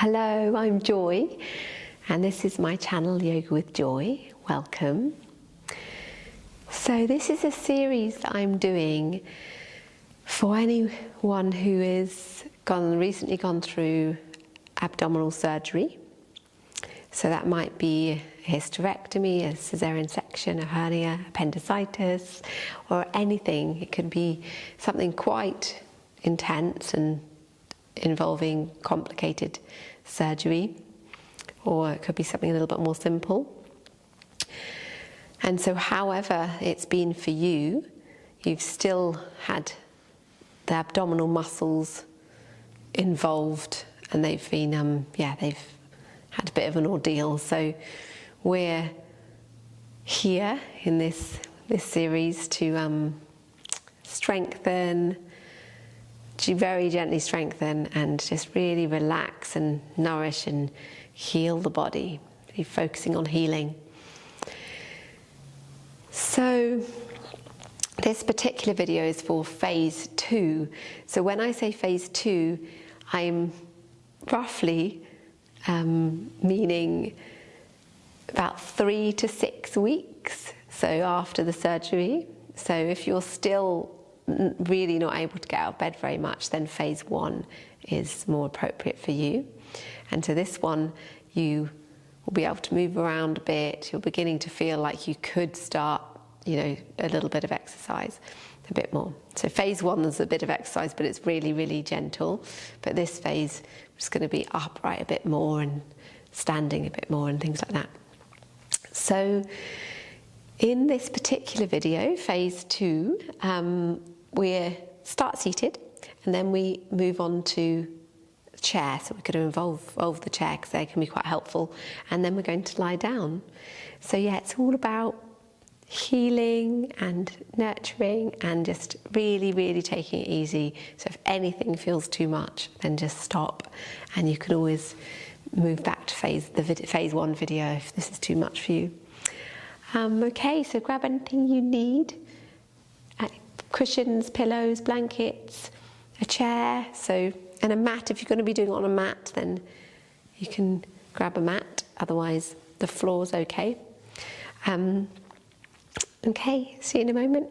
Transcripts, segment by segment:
Hello, I'm Joy, and this is my channel, Yoga with Joy. Welcome. So this is a series that I'm doing for anyone who is recently gone through abdominal surgery. So that might be a hysterectomy, a cesarean section, a hernia, appendicitis, or anything. It could be something quite intense and involving complicated surgery, or it could be something a little bit more simple. And so however it's been for you, you've still had the abdominal muscles involved, and they've been they've had a bit of an ordeal. So we're here in this series to strengthen, to very gently strengthen and just really relax and nourish and heal the body, really focusing on healing. So this particular video is for phase 2. So when I say phase 2, I'm roughly meaning about 3 to 6 weeks, so after the surgery. So if you're still really not able to get out of bed very much, then phase 1 is more appropriate for you. And so this one, you will be able to move around a bit. You're beginning to feel like you could start, a little bit of exercise, a bit more. So phase 1 is a bit of exercise, but it's really, really gentle. But this phase is going to be upright a bit more and standing a bit more and things like that. So in this particular video, phase 2, we start seated and then we move on to the chair. So we're going to involve the chair because they can be quite helpful. And then we're going to lie down. So yeah, it's all about healing and nurturing and just really, really taking it easy. So if anything feels too much, then just stop. And you can always move back to phase 1 video if this is too much for you. Okay, so grab anything you need. Cushions, pillows, blankets, a chair, and a mat. If you're going to be doing it on a mat, then you can grab a mat, otherwise the floor's okay. Okay, see you in a moment.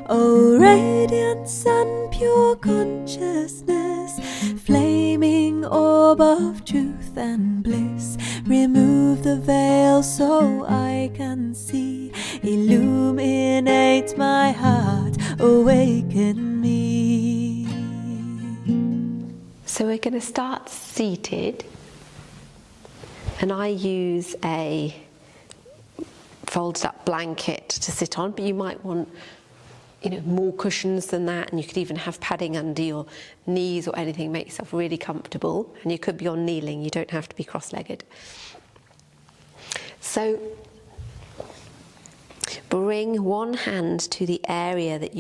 Oh, radiant sun, pure consciousness, flaming orb of truth and bliss, remove the veil so I can see, illuminate my heart, awaken me. So we're going to start seated, and I use a folded up blanket to sit on, but you might want more cushions than that, and you could even have padding under your knees or anything, make yourself really comfortable. And you could be on kneeling, you don't have to be cross-legged. So bring one hand to the area that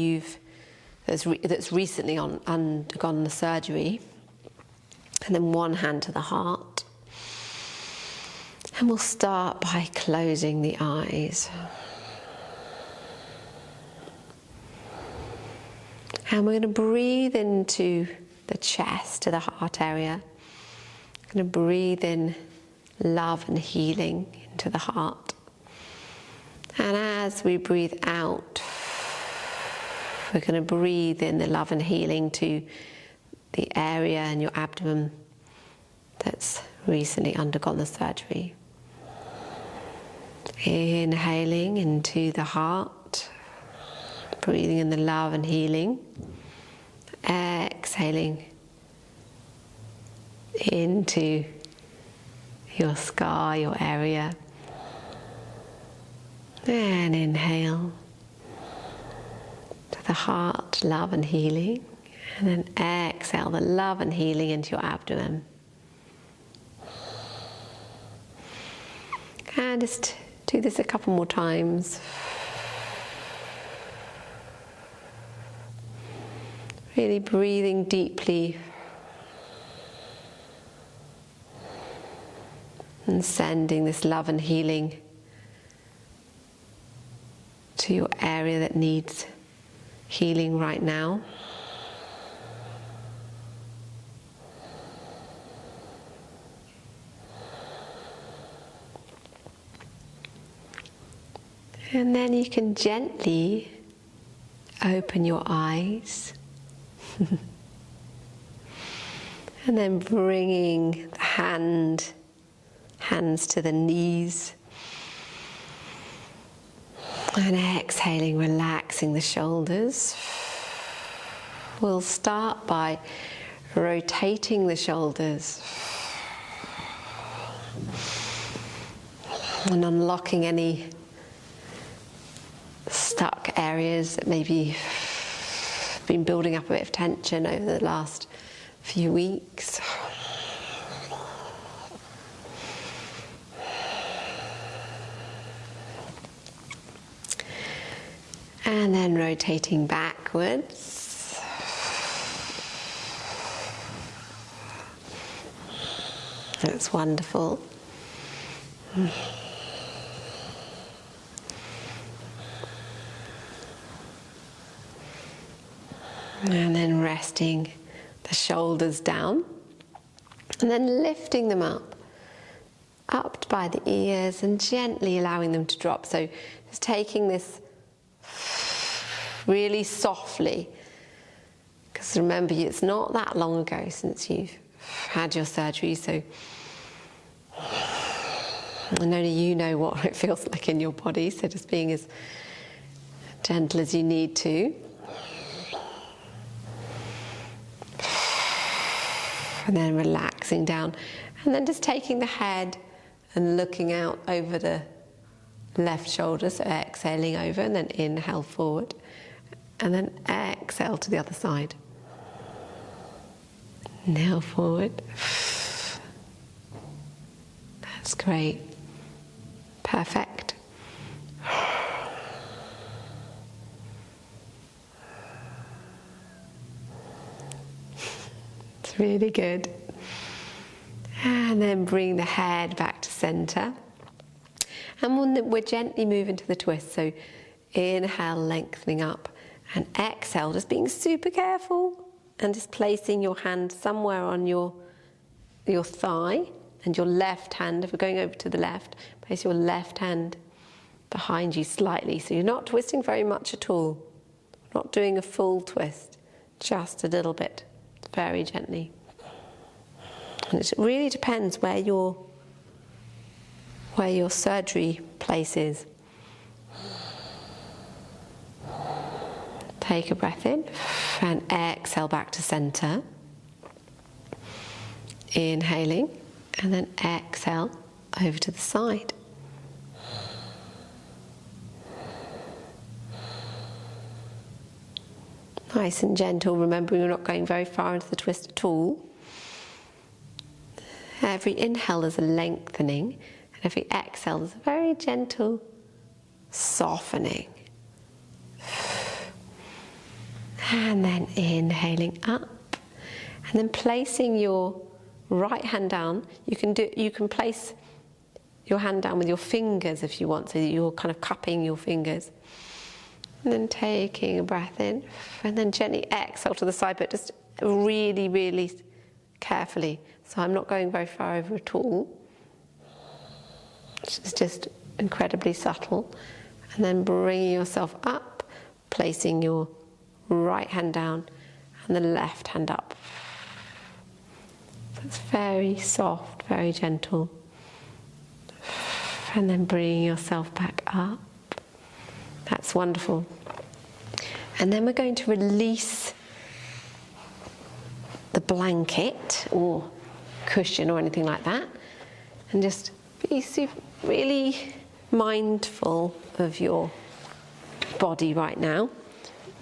that's recently undergone the surgery, and then one hand to the heart. And we'll start by closing the eyes. And we're going to breathe into the chest, to the heart area. We're going to breathe in love and healing into the heart. And as we breathe out, we're going to breathe in the love and healing to the area in your abdomen that's recently undergone the surgery. Inhaling into the heart, breathing in the love and healing. Exhaling into your scar, your area. And inhale to the heart, love and healing. And then exhale the love and healing into your abdomen. And just do this a couple more times. Really breathing deeply and sending this love and healing to your area that needs healing right now. And then you can gently open your eyes. And then bringing the hands to the knees. And exhaling, relaxing the shoulders. We'll start by rotating the shoulders and unlocking any stuck areas that maybe been building up a bit of tension over the last few weeks. And then rotating backwards. That's wonderful. And then resting the shoulders down. And then lifting them up by the ears and gently allowing them to drop. So just taking this really softly, because remember, it's not that long ago since you've had your surgery, so and only you know what it feels like in your body, so just being as gentle as you need to. And then relaxing down, and then just taking the head and looking out over the left shoulder, so exhaling over, and then inhale forward, and then exhale to the other side. Inhale forward. That's great. Perfect. It's really good. And then bring the head back to center. And we'll gently move into the twist. So inhale, lengthening up, and exhale, just being super careful and just placing your hand somewhere on your thigh, and your left hand, if we're going over to the left, place your left hand behind you slightly. So you're not twisting very much at all. Not doing a full twist, just a little bit, very gently. And it really depends where your surgery place is. Take a breath in and exhale back to center. Inhaling, and then exhale over to the side. Nice and gentle, remembering we're not going very far into the twist at all. Every inhale is a lengthening, and every exhale is a very gentle softening. And then inhaling up, and then placing your right hand down. You can place your hand down with your fingers if you want, so that you're kind of cupping your fingers. And then taking a breath in, and then gently exhale to the side, but just really, really carefully. So I'm not going very far over at all. It's just incredibly subtle. And then bringing yourself up, placing your right hand down and the left hand up. So it's very soft, very gentle. And then bringing yourself back up. That's wonderful. And then we're going to release the blanket or cushion or anything like that, and just be really mindful of your body right now.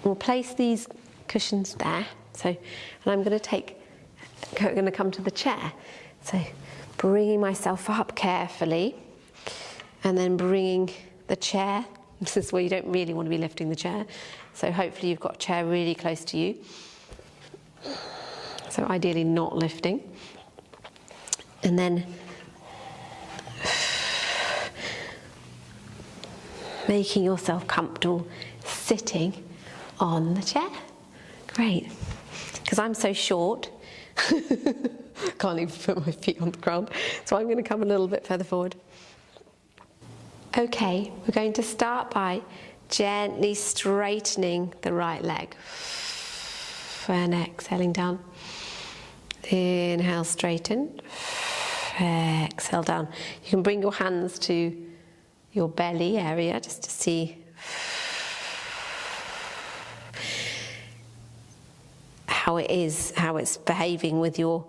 We'll place these cushions there. So, and I'm going to come to the chair. So, bringing myself up carefully, and then bringing the chair. This is where you don't really want to be lifting the chair. So hopefully you've got a chair really close to you. So ideally not lifting. And then making yourself comfortable sitting on the chair. Great. Because I'm so short, can't even put my feet on the ground. So I'm going to come a little bit further forward. Okay, we're going to start by gently straightening the right leg. And exhaling down. Inhale, straighten. Exhale down. You can bring your hands to your belly area just to see how it's behaving with your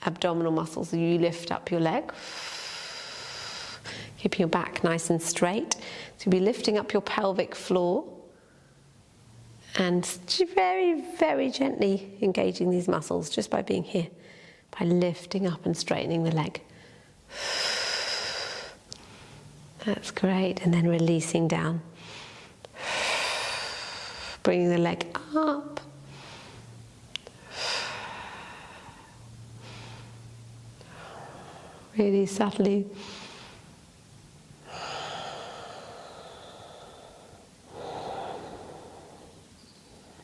abdominal muscles. You lift up your leg, keeping your back nice and straight. So you'll be lifting up your pelvic floor and very, very gently engaging these muscles just by being here, by lifting up and straightening the leg. That's great. And then releasing down. Bringing the leg up. Really subtly.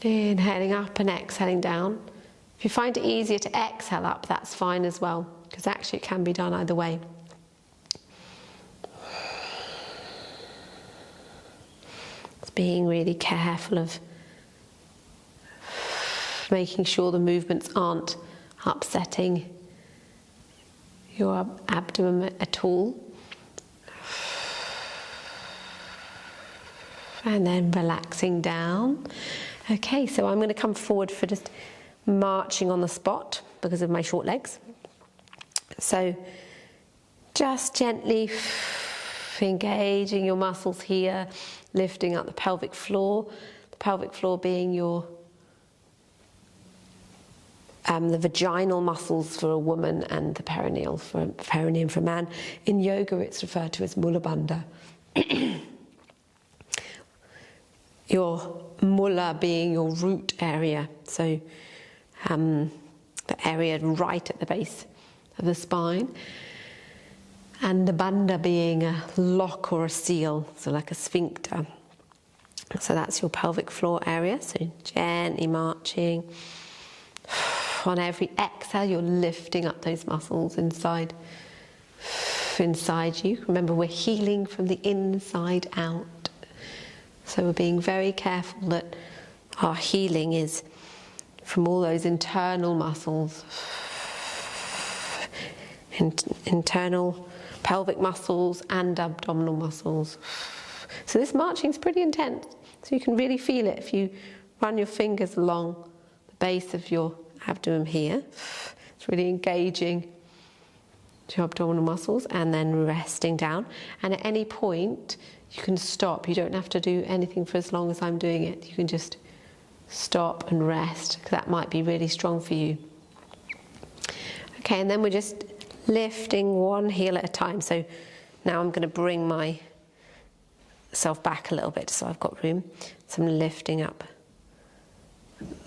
Inhaling up and exhaling down. If you find it easier to exhale up, that's fine as well, because actually it can be done either way. It's being really careful of making sure the movements aren't upsetting your abdomen at all. And then relaxing down. Okay, so I'm going to come forward for just marching on the spot because of my short legs. So just gently engaging your muscles here, lifting up the pelvic floor being your the vaginal muscles for a woman and the perineum for a man. In yoga it's referred to as mula bandha. Your mula being your root area, so the area right at the base of the spine, and the bandha being a lock or a seal, so like a sphincter. So that's your pelvic floor area. So gently marching. On every exhale, you're lifting up those muscles inside you. Remember, we're healing from the inside out. So we're being very careful that our healing is from all those internal muscles, internal pelvic muscles and abdominal muscles. So this marching is pretty intense. So you can really feel it if you run your fingers along the base of your abdomen here. It's really engaging your abdominal muscles, and then resting down. And at any point you can stop. You don't have to do anything for as long as I'm doing it. You can just stop and rest, because that might be really strong for you. Okay, and then we're just lifting one heel at a time. So now I'm going to bring myself back a little bit so I've got room. So I'm lifting up.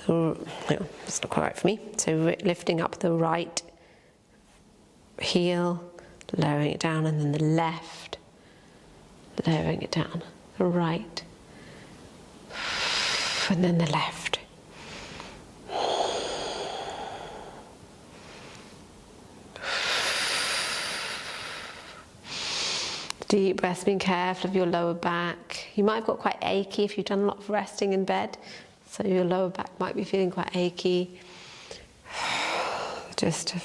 No, that's not quite right for me. So lifting up the right heel, lowering it down, and then the left, lowering it down, the right, and then the left. Deep breaths, being careful of your lower back. You might have got quite achy if you've done a lot of resting in bed, so your lower back might be feeling quite achy. Just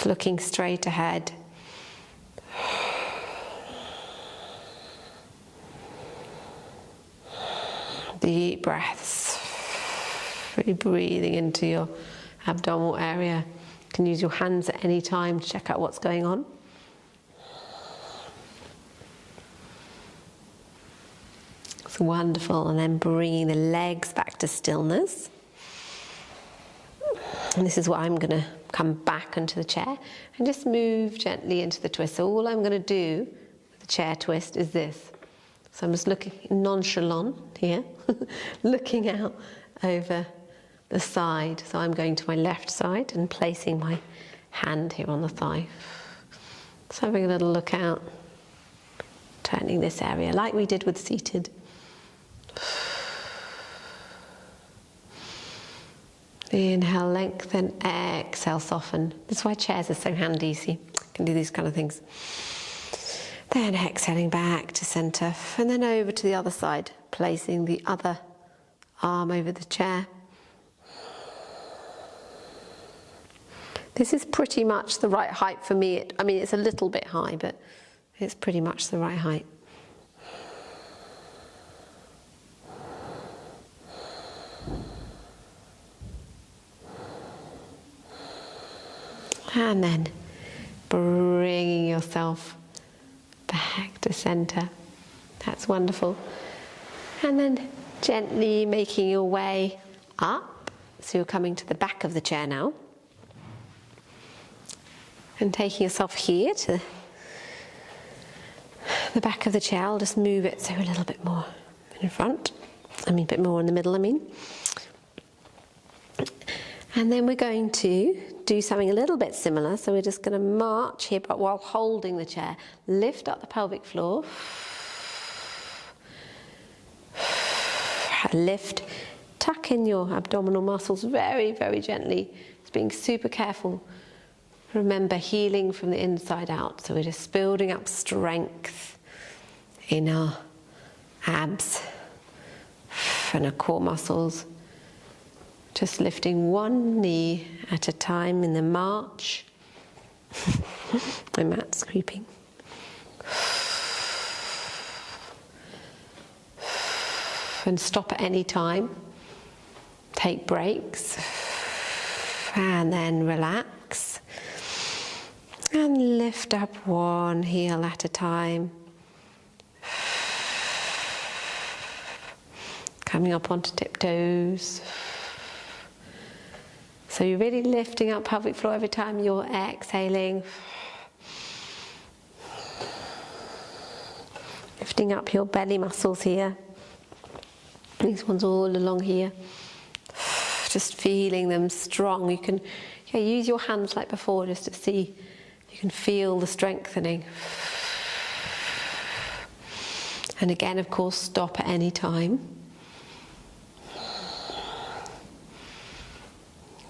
looking straight ahead. Deep breaths. Really breathing into your abdominal area. You can use your hands at any time to check out what's going on. It's wonderful. And then bringing the legs back to stillness. And this is what I'm going to come back onto the chair and just move gently into the twist. So all I'm going to do with the chair twist is this. So I'm just looking nonchalant here, looking out over the side. So I'm going to my left side and placing my hand here on the thigh. So having a little look out, turning this area like we did with seated. Inhale, lengthen, exhale, soften. That's why chairs are so handy, see? You can do these kind of things. Then exhaling back to center, and then over to the other side, placing the other arm over the chair. This is pretty much the right height for me. I mean, it's a little bit high, but it's pretty much the right height. And then bringing yourself back to center. That's wonderful. And then gently making your way up. So you're coming to the back of the chair now. And taking yourself here to the back of the chair. I'll just move it so a little bit more in front. A bit more in the middle, And then we're going to do something a little bit similar. So we're just going to march here, but while holding the chair. Lift up the pelvic floor. Lift. Tuck in your abdominal muscles very, very gently. Just being super careful. Remember, healing from the inside out. So we're just building up strength in our abs and our core muscles. Just lifting one knee at a time in the march. My mat's creeping. And stop at any time. Take breaks. And then relax. And lift up one heel at a time. Coming up onto tiptoes. So you're really lifting up pelvic floor every time you're exhaling. Lifting up your belly muscles here. These ones all along here. Just feeling them strong. You can use your hands like before just to see. You can feel the strengthening. And again, of course, stop at any time.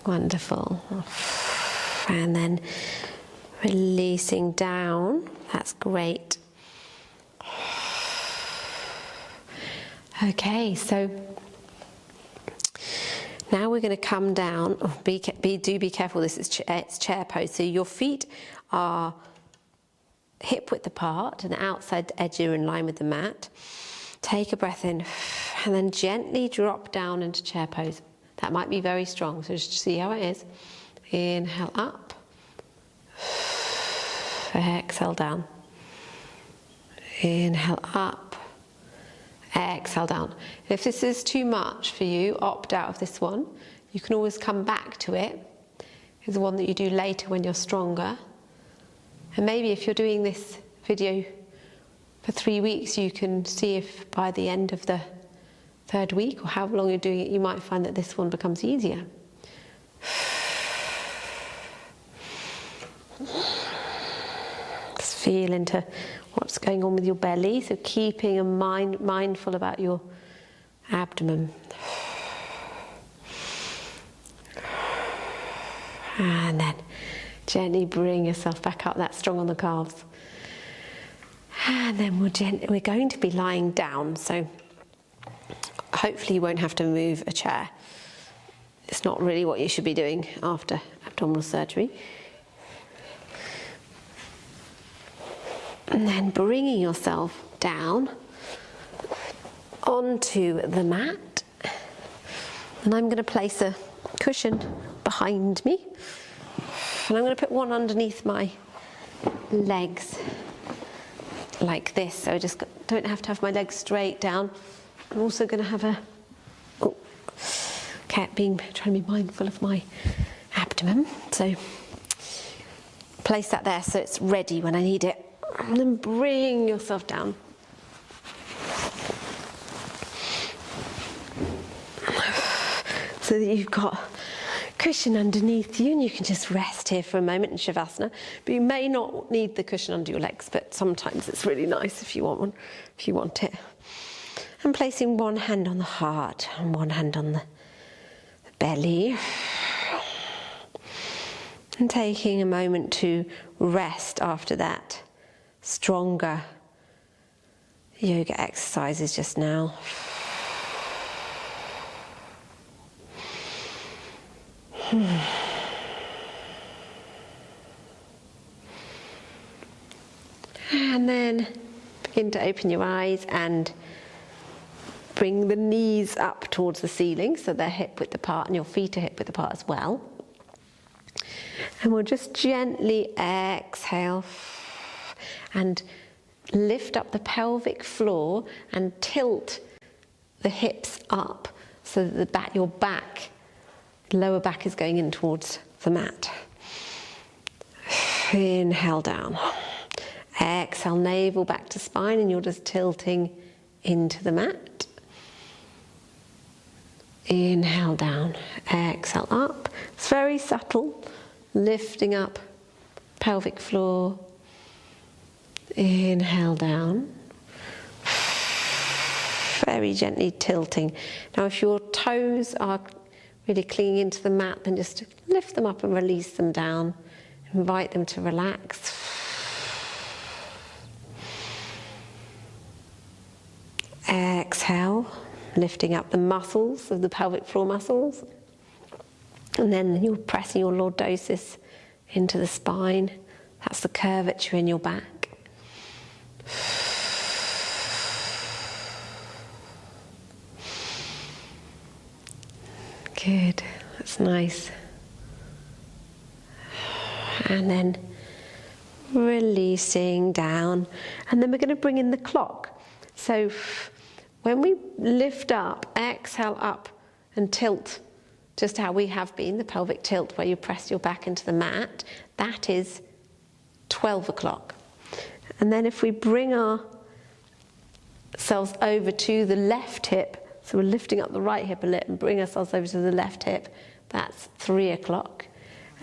Wonderful. And then releasing down. That's great. Okay, so now we're going to come down. Oh, be careful. This is it's chair pose. So your feet are hip width apart, and the outside edge are in line with the mat. Take a breath in, and then gently drop down into chair pose. That might be very strong, so just see how it is. Inhale up. Exhale down. Inhale up. Exhale down. If this is too much for you, opt out of this one. You can always come back to it. It's the one that you do later when you're stronger. And maybe if you're doing this video for 3 weeks, you can see if by the end of the 3rd week, or however long you're doing it, you might find that this one becomes easier. Just feel into what's going on with your belly, so keeping a mindful about your abdomen. And then gently bring yourself back up, that's strong on the calves. And then we're going to be lying down, so hopefully you won't have to move a chair. It's not really what you should be doing after abdominal surgery. And then bringing yourself down onto the mat. And I'm going to place a cushion behind me. And I'm going to put one underneath my legs like this. So I just don't have to have my legs straight down. I'm also going to have trying to be mindful of my abdomen. So place that there so it's ready when I need it. And then bring yourself down. So that you've got cushion underneath you and you can just rest here for a moment in Shavasana. But you may not need the cushion under your legs, but sometimes it's really nice if you want one, if you want it. And placing one hand on the heart and one hand on the belly. And taking a moment to rest after that stronger yoga exercises just now. And then begin to open your eyes and bring the knees up towards the ceiling so they're hip width apart and your feet are hip width apart as well. And we'll just gently exhale and lift up the pelvic floor and tilt the hips up so that your back, lower back is going in towards the mat. Inhale down. Exhale, navel back to spine, and you're just tilting into the mat. Inhale down, exhale up. It's very subtle, lifting up pelvic floor. Inhale down. Very gently tilting. Now if your toes are really clinging into the mat, then just lift them up and release them down. Invite them to relax. Exhale, lifting up the muscles of the pelvic floor muscles. And then you're pressing your lordosis into the spine. That's the curvature in your back. Good, that's nice. And then releasing down. And then we're going to bring in the clock. So when we lift up, exhale up and tilt, just how we have been, the pelvic tilt where you press your back into the mat, that is 12 o'clock. And then if we bring ourselves over to the left hip, so we're lifting up the right hip a little and bring ourselves over to the left hip, that's 3 o'clock.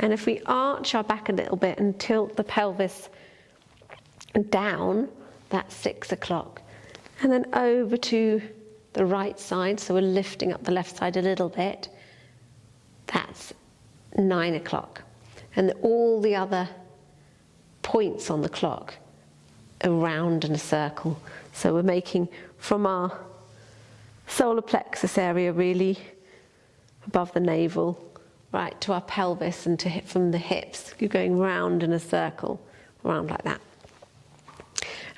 And if we arch our back a little bit and tilt the pelvis down, that's 6 o'clock. And then over to the right side, so we're lifting up the left side a little bit, that's 9 o'clock. And all the other points on the clock are round in a circle. So we're making from our solar plexus area, really above the navel, right to our pelvis, and from the hips, you're going round in a circle, round like that.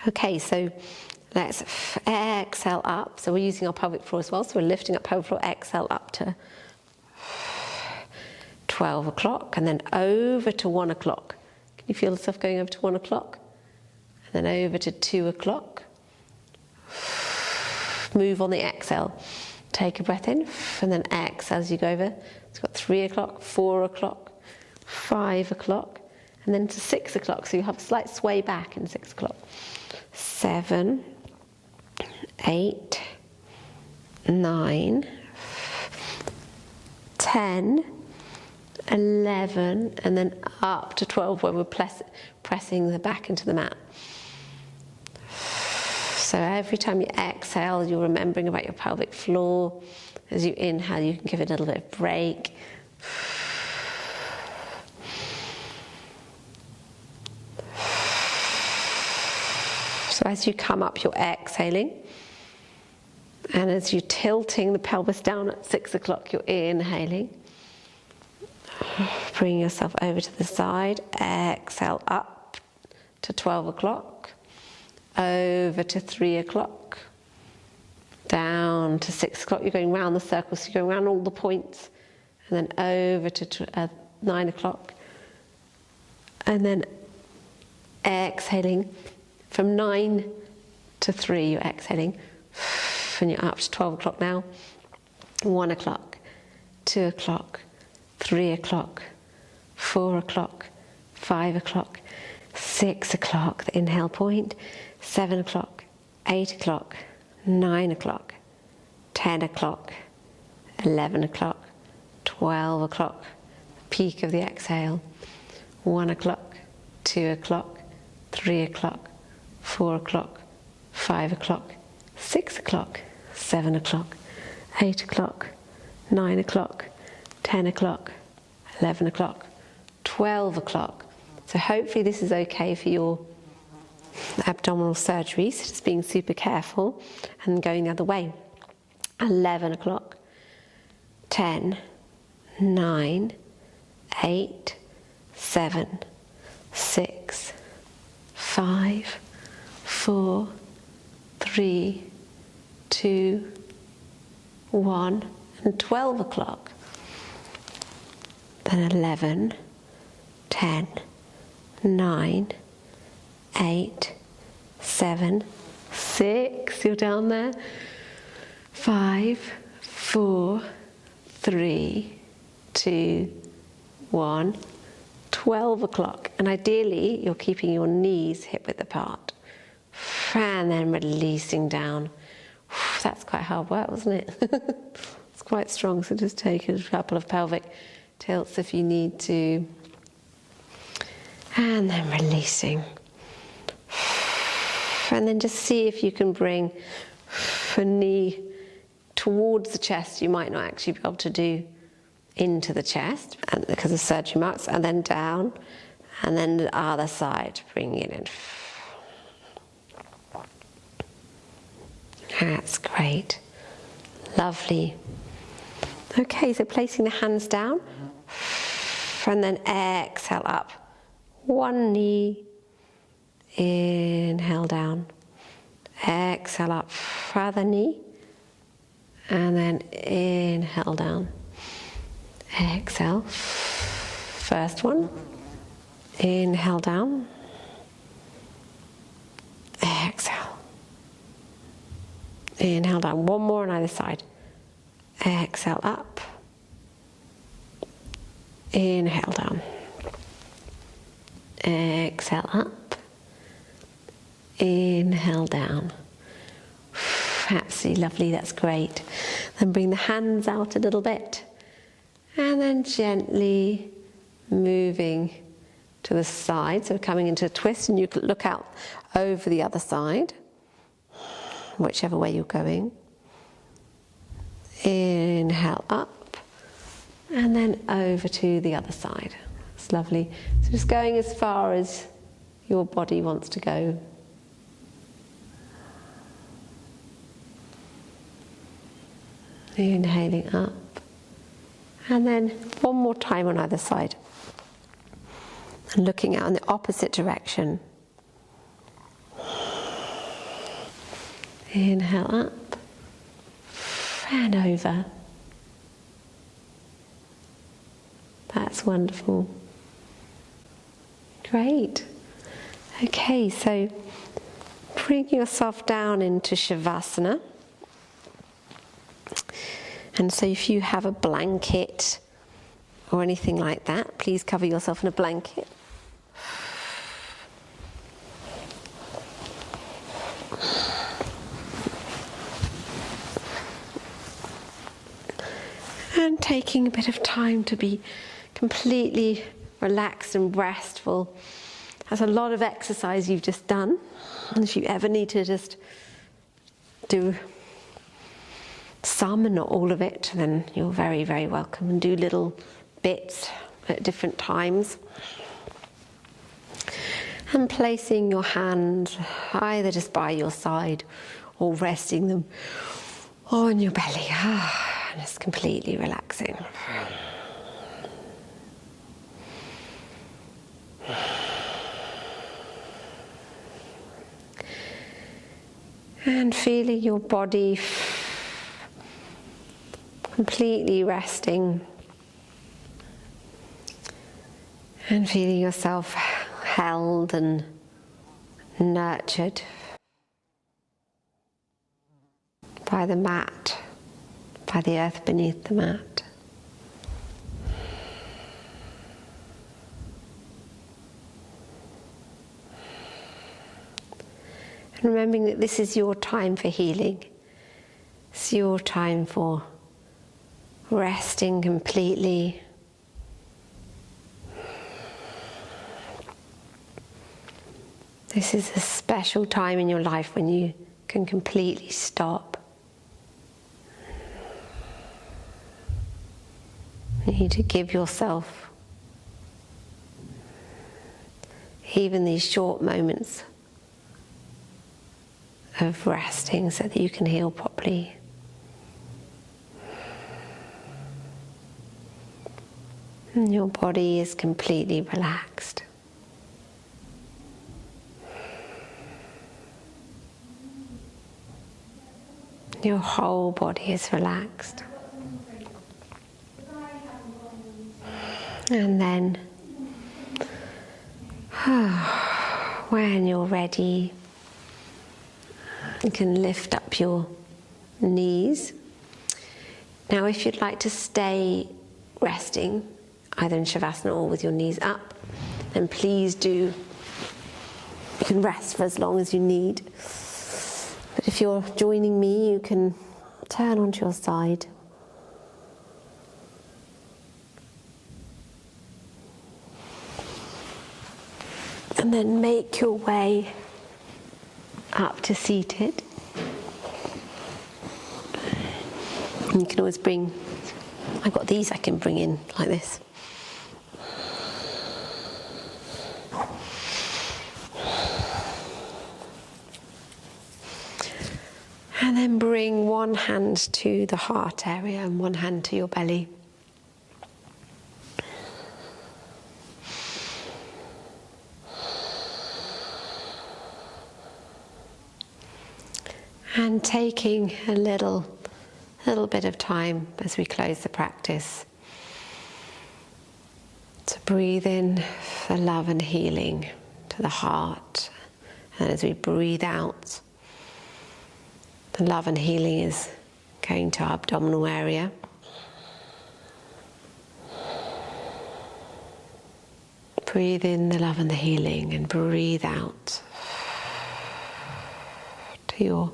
Okay, so let's exhale up. So we're using our pelvic floor as well. So we're lifting up pelvic floor, exhale up to 12 o'clock and then over to 1 o'clock. Can you feel yourself going over to 1 o'clock? And then over to 2 o'clock. Move on the exhale. Take a breath in and then exhale as you go over. It's got 3 o'clock, 4 o'clock, 5 o'clock, and then to 6 o'clock. So you have a slight sway back in 6 o'clock. 7, 8, 9, 10, 11, and then up to 12 where we're pressing the back into the mat. So every time you exhale, you're remembering about your pelvic floor. As you inhale, you can give it a little bit of break. So as you come up, you're exhaling. And as you're tilting the pelvis down at 6 o'clock, you're inhaling. Bring yourself over to the side. Exhale up to 12 o'clock. Over to 3 o'clock. Down to 6 o'clock. You're going round the circle, so you're going around all the points. And then over to 9 o'clock. And then exhaling. From 9 to 3, you're exhaling. And you're up to 12 o'clock now. 1 o'clock, 2 o'clock, 3 o'clock, 4 o'clock, 5 o'clock, 6 o'clock, the inhale point, 7 o'clock, 8 o'clock, 9 o'clock, 10 o'clock, 11 o'clock, 12 o'clock, peak of the exhale, 1 o'clock, 2 o'clock, 3 o'clock, 4 o'clock, 5 o'clock, 6 o'clock, 7 o'clock, 8 o'clock, 9 o'clock, 10 o'clock, 11 o'clock, 12 o'clock. So hopefully this is okay for your abdominal surgery, so just being super careful and going the other way. 11 o'clock, 10, 9, 8, 7, 6, 5, 4, 3, 2, 1, and 12 o'clock. Then 11, 10, 9, 8, 7, 6, you're down there, 5, 4, 3, 2, 1, 12 o'clock. And ideally, you're keeping your knees hip-width apart. And then releasing down. That's quite hard work, wasn't it? It's quite strong, so just take a couple of pelvic tilts if you need to. And then releasing. And then just see if you can bring a knee towards the chest. You might not actually be able to do into the chest and because of surgery marks, and then down, and then the other side, bringing it in. That's great. Lovely. Okay, so placing the hands down, and then exhale up. One knee, inhale down. Exhale up, further knee, and then inhale down. Exhale, first one, inhale down. Exhale. Inhale down, one more on either side. Exhale up. Inhale down. Exhale up. Inhale down. Absolutely lovely, that's great. Then bring the hands out a little bit. And then gently moving to the side. So coming into a twist, and you could look out over the other side, whichever way you're going. Inhale up, and then over to the other side. It's lovely. So just going as far as your body wants to go. Inhaling up, and then one more time on either side. And looking out in the opposite direction. Inhale up and over. That's wonderful. Great. Okay, so bring yourself down into Shavasana. And so if you have a blanket or anything like that, please cover yourself in a blanket. And taking a bit of time to be completely relaxed and restful. That's a lot of exercise you've just done. And if you ever need to just do some and not all of it, then you're very, very welcome, and do little bits at different times. And placing your hands either just by your side or resting them on your belly. And just completely relaxing. And feeling your body completely resting, and feeling yourself held and nurtured by the mat, by the earth beneath the mat. And remembering that this is your time for healing. It's your time for resting completely. This is a special time in your life when you can completely stop. You need to give yourself even these short moments of resting so that you can heal properly. And your body is completely relaxed. Your whole body is relaxed. And then, when you're ready, you can lift up your knees. Now, if you'd like to stay resting, either in Shavasana or with your knees up, then please do. You can rest for as long as you need. But if you're joining me, you can turn onto your side. And then make your way up to seated. And you can always bring, I've got these I can bring in like this. And then bring one hand to the heart area and one hand to your belly. And taking a little bit of time as we close the practice to breathe in for love and healing to the heart. And as we breathe out, the love and healing is going to our abdominal area. Breathe in the love and the healing, and breathe out to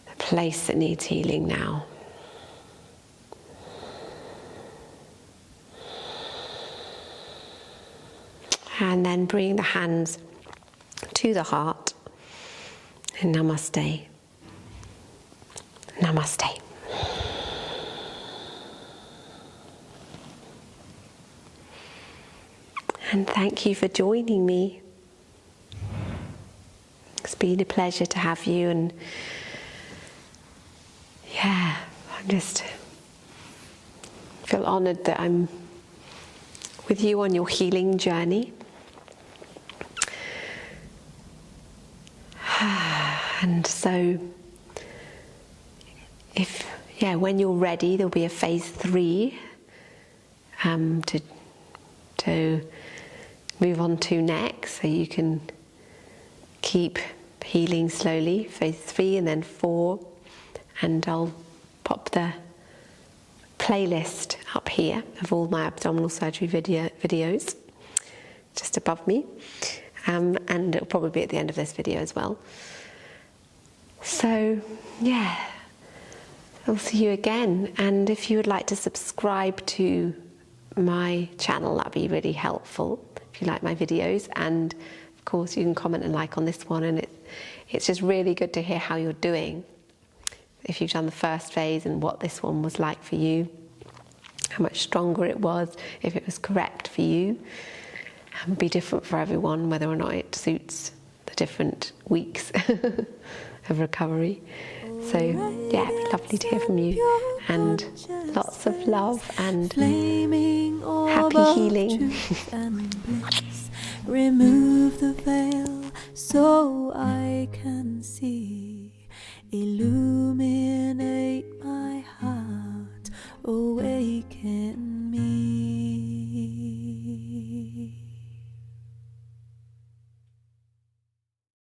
the place that needs healing now. And then bring the hands to the heart in Namaste. Namaste. And thank you for joining me. It's been a pleasure to have you, and yeah, I just feel honoured that I'm with you on your healing journey. And so, when you're ready, there'll be a phase 3 to move on to next, so you can keep healing slowly, phase 3 and then 4, and I'll pop the playlist up here of all my abdominal surgery videos just above me, and it'll probably be at the end of this video as well. So yeah, I'll see you again, and if you would like to subscribe to my channel, that'd be really helpful if you like my videos. And of course you can comment and like on this one, and it's just really good to hear how you're doing, if you've done the first phase and what this one was like for you, how much stronger it was, if it was correct for you. It will be different for everyone, whether or not it suits the different weeks of recovery. So yeah, it'd be lovely to hear from you, and lots of love and happy healing. Remove the veil so I can see.